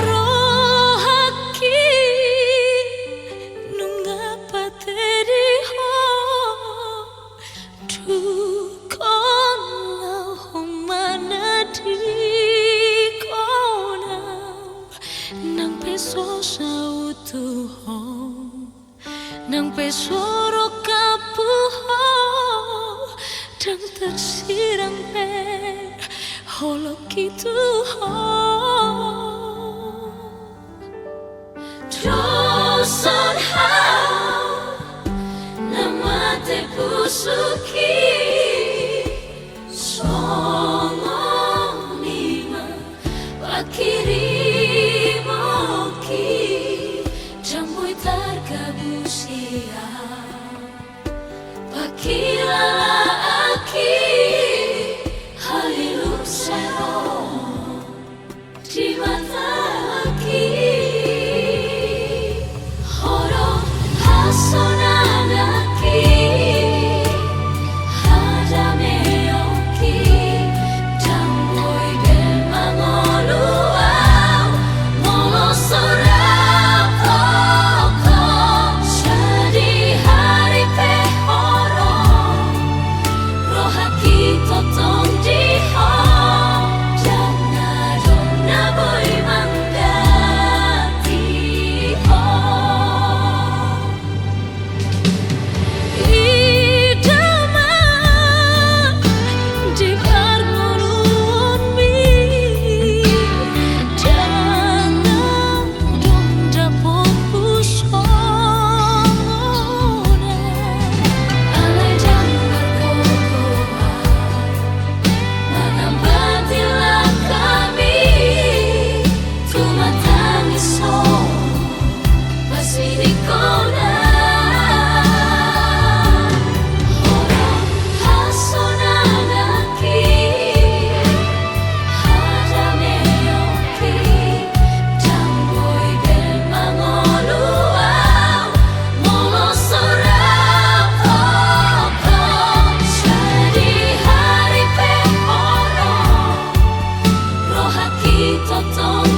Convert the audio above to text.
Rohangki nungnga pate diho dukon lahong manadinghon nang peso saut tuhong nang peso rongkap dan tarsirang Holong Dosan hau nama te pusuki Songoni pangkirimon jamui targabusi pangkilalan Halilum di mata hasonangan hadameon mangolu molo raphon Sadihari Rohangki tongtong dan adong mangganti di parngoluon dapot pusuk alai dan mangganti kami tumatang iso masih di kona hasonangan hadameon mangolu molo raphon Sadihari Rohangki tongtong